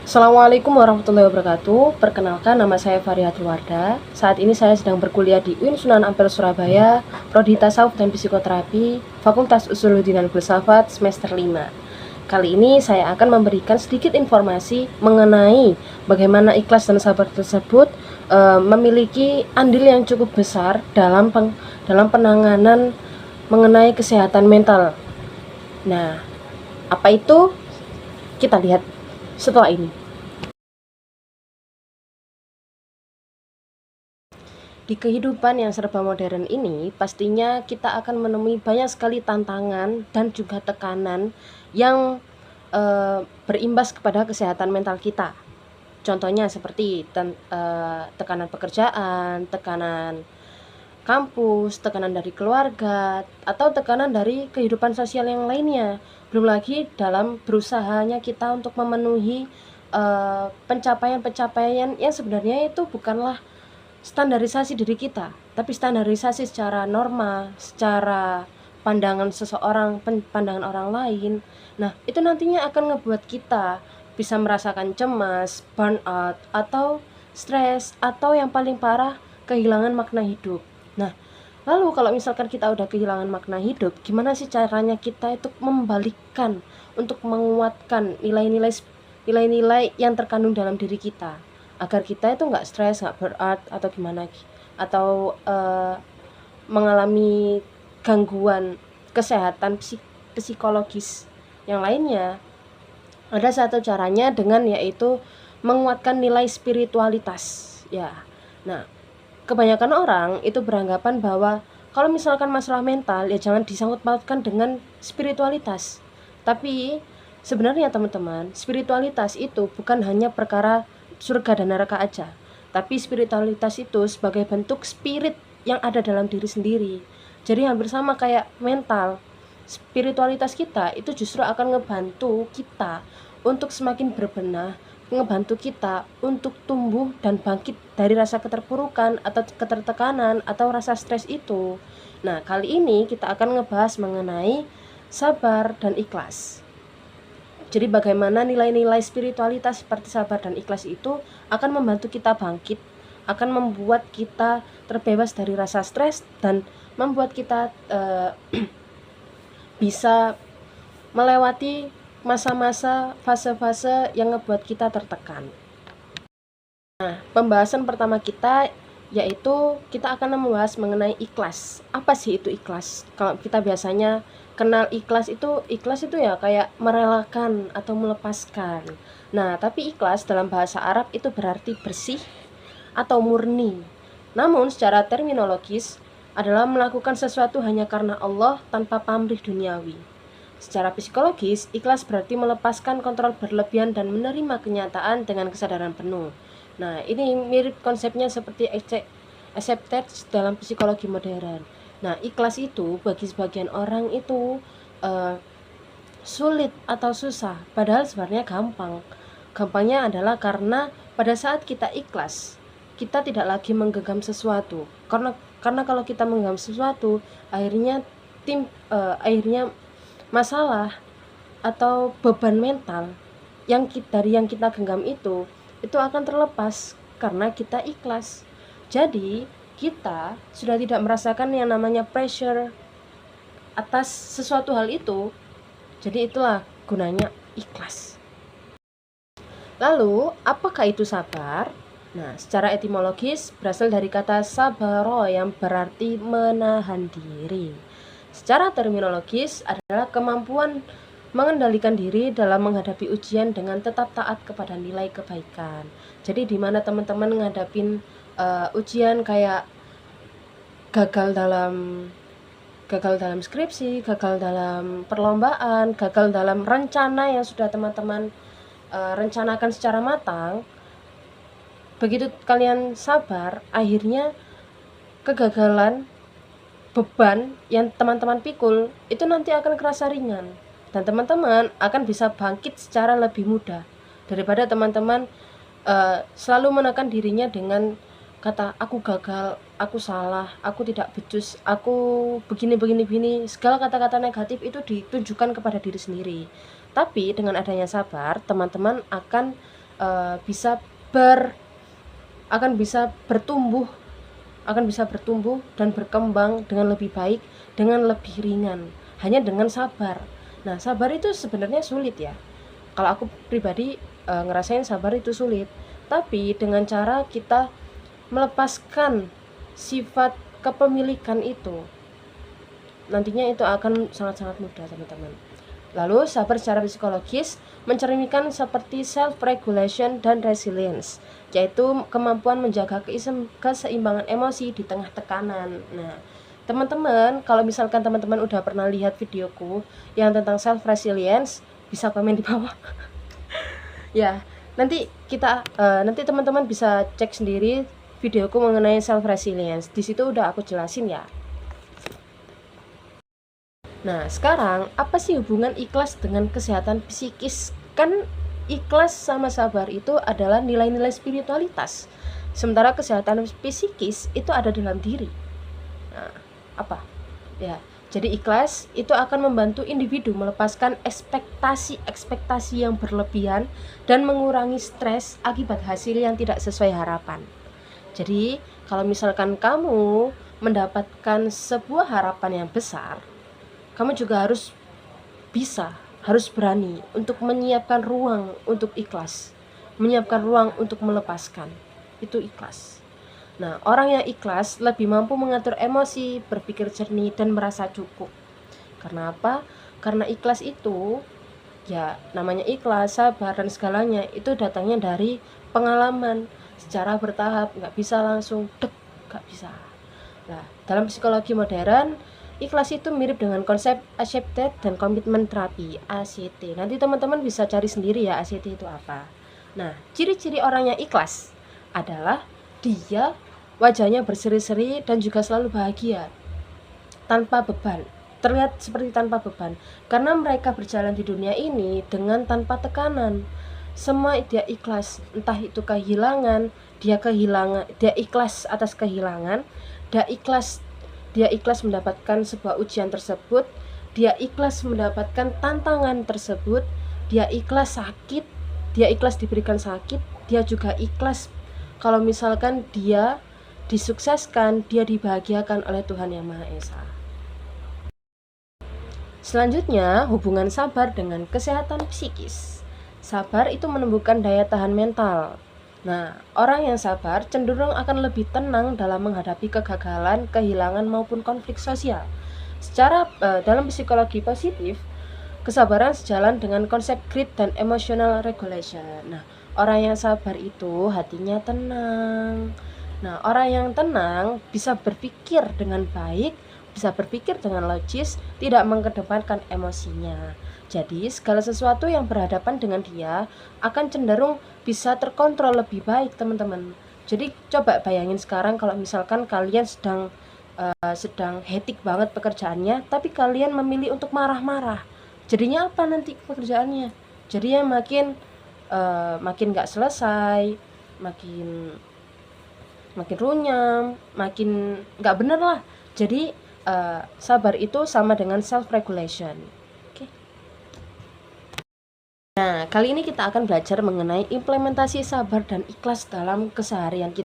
Assalamualaikum warahmatullahi wabarakatuh. Perkenalkan, nama saya Farihatul Wardah. Saat ini saya sedang berkuliah di UIN Sunan Ampel Surabaya, Prodi Tasawuf dan Psikoterapi, Fakultas Usuluddin dan Filsafat semester 5. Kali ini saya akan memberikan sedikit informasi mengenai bagaimana ikhlas dan sabar tersebut memiliki andil yang cukup besar dalam penanganan mengenai kesehatan mental. Nah, apa itu? Kita lihat setelah ini. Di kehidupan yang serba modern ini, pastinya kita akan menemui banyak sekali tantangan dan juga tekanan yang berimbas kepada kesehatan mental kita. Contohnya seperti tekanan pekerjaan, tekanan kampus, tekanan dari keluarga, atau tekanan dari kehidupan sosial yang lainnya. Belum lagi dalam berusahanya kita untuk memenuhi pencapaian-pencapaian yang sebenarnya itu bukanlah standarisasi diri kita, tapi standarisasi secara norma, secara pandangan seseorang, pandangan orang lain. Nah, itu nantinya akan ngebuat kita bisa merasakan cemas, burnout, atau stres, atau yang paling parah, kehilangan makna hidup. Nah, lalu kalau misalkan kita udah kehilangan makna hidup, gimana sih caranya kita itu membalikkan untuk menguatkan nilai-nilai yang terkandung dalam diri kita, agar kita itu nggak stres, nggak burnout atau gimana, atau mengalami gangguan kesehatan psikologis yang lainnya. Ada satu caranya dengan yaitu menguatkan nilai spiritualitas ya. Nah, kebanyakan orang itu beranggapan bahwa kalau misalkan masalah mental ya jangan disangkut pautkan dengan spiritualitas. Tapi sebenarnya teman-teman, spiritualitas itu bukan hanya perkara surga dan neraka aja, tapi spiritualitas itu sebagai bentuk spirit yang ada dalam diri sendiri. Jadi hampir sama kayak mental. Spiritualitas kita itu justru akan ngebantu kita untuk semakin berbenah, ngebantu kita untuk tumbuh dan bangkit dari rasa keterpurukan atau ketertekanan atau rasa stres itu. Nah, kali ini kita akan ngebahas mengenai sabar dan ikhlas. Jadi bagaimana nilai-nilai spiritualitas seperti sabar dan ikhlas itu akan membantu kita bangkit, akan membuat kita terbebas dari rasa stres dan membuat kita bisa melewati masa-masa, fase-fase yang ngebuat kita tertekan. Nah, pembahasan pertama kita yaitu kita akan membahas mengenai ikhlas. Apa sih itu ikhlas? Kalau kita biasanya kenal ikhlas itu ya kayak merelakan atau melepaskan. Nah, tapi ikhlas dalam bahasa Arab itu berarti bersih atau murni. Namun secara terminologis adalah melakukan sesuatu hanya karena Allah tanpa pamrih duniawi. Secara psikologis, ikhlas berarti melepaskan kontrol berlebihan dan menerima kenyataan dengan kesadaran penuh. Nah, ini mirip konsepnya seperti accepted dalam psikologi modern. Nah, ikhlas itu bagi sebagian orang itu sulit atau susah, padahal sebenarnya gampang. Gampangnya adalah karena pada saat kita ikhlas, kita tidak lagi menggenggam sesuatu. Karena kalau kita menggenggam sesuatu, akhirnya akhirnya masalah atau beban mental dari yang kita genggam itu akan terlepas karena kita ikhlas. Jadi kita sudah tidak merasakan yang namanya pressure atas sesuatu hal itu. Jadi itulah gunanya ikhlas. Lalu apakah itu sabar? Nah, secara etimologis berasal dari kata sabaro yang berarti menahan diri. Secara terminologis adalah kemampuan mengendalikan diri dalam menghadapi ujian dengan tetap taat kepada nilai kebaikan. Jadi di mana teman-teman ngadapin ujian kayak gagal dalam skripsi, gagal dalam perlombaan, gagal dalam rencana yang sudah teman-teman rencanakan secara matang. Begitu kalian sabar, akhirnya kegagalan, beban yang teman-teman pikul itu nanti akan kerasa ringan. Dan teman-teman akan bisa bangkit secara lebih mudah daripada teman-teman selalu menekan dirinya dengan kata aku gagal, aku salah, aku tidak becus, aku begini. Segala kata-kata negatif itu ditujukan kepada diri sendiri. Tapi dengan adanya sabar, teman-teman akan bisa bertumbuh dan berkembang dengan lebih baik, dengan lebih ringan, hanya dengan sabar. Nah, sabar itu sebenarnya sulit ya. Kalau aku pribadi ngerasain sabar itu sulit, tapi dengan cara kita melepaskan sifat kepemilikan itu, nantinya itu akan sangat-sangat mudah, teman-teman. Lalu, sabar secara psikologis mencerminkan seperti self-regulation dan resilience, yaitu kemampuan menjaga keseimbangan emosi di tengah tekanan. Nah, teman-teman, kalau misalkan teman-teman udah pernah lihat videoku yang tentang self-resilience, bisa komen di bawah. Ya, nanti teman-teman bisa cek sendiri videoku mengenai self-resilience. Di situ udah aku jelasin ya. Nah, sekarang apa sih hubungan ikhlas dengan kesehatan psikis? Kan ikhlas sama sabar itu adalah nilai-nilai spiritualitas. Sementara kesehatan psikis itu ada dalam diri. Nah, apa? Ya, jadi ikhlas itu akan membantu individu melepaskan ekspektasi yang berlebihan dan mengurangi stres akibat hasil yang tidak sesuai harapan. Jadi, kalau misalkan kamu mendapatkan sebuah harapan yang besar, kamu juga harus berani untuk menyiapkan ruang untuk ikhlas, menyiapkan ruang untuk melepaskan. Itu ikhlas. Nah, orang yang ikhlas lebih mampu mengatur emosi, berpikir jernih, dan merasa cukup. Karena apa? Karena ikhlas itu, ya namanya ikhlas, sabar, dan segalanya itu datangnya dari pengalaman secara bertahap, nggak bisa langsung nggak bisa. Nah, dalam psikologi modern, ikhlas itu mirip dengan konsep accepted dan commitment terapi, ACT. Nanti teman-teman bisa cari sendiri ya ACT itu apa. Nah, ciri-ciri orang yang ikhlas adalah dia wajahnya berseri-seri dan juga selalu bahagia, tanpa beban. Terlihat seperti tanpa beban, karena mereka berjalan di dunia ini dengan tanpa tekanan. Semua dia ikhlas, entah itu kehilangan, dia ikhlas atas kehilangan, dia ikhlas mendapatkan sebuah ujian tersebut, dia ikhlas mendapatkan tantangan tersebut, dia ikhlas sakit, dia ikhlas diberikan sakit, dia juga ikhlas kalau misalkan dia disukseskan, dia dibahagiakan oleh Tuhan Yang Maha Esa. Selanjutnya, hubungan sabar dengan kesehatan psikis. Sabar itu menumbuhkan daya tahan mental. Nah, orang yang sabar cenderung akan lebih tenang dalam menghadapi kegagalan, kehilangan, maupun konflik sosial. Secara dalam psikologi positif, kesabaran sejalan dengan konsep grit dan emotional regulation. Nah, orang yang sabar itu hatinya tenang. Nah, orang yang tenang bisa berpikir dengan baik, bisa berpikir dengan logis, tidak mengedepankan emosinya. Jadi, segala sesuatu yang berhadapan dengan dia akan cenderung bisa terkontrol lebih baik, teman-teman. Jadi, coba bayangin sekarang kalau misalkan kalian sedang hektik banget pekerjaannya, tapi kalian memilih untuk marah-marah. Jadinya apa nanti pekerjaannya? Jadinya makin nggak selesai, makin runyam, makin nggak bener lah. Jadi sabar itu sama dengan self regulation. Oke. Nah, kali ini kita akan belajar mengenai implementasi sabar dan ikhlas dalam keseharian kita.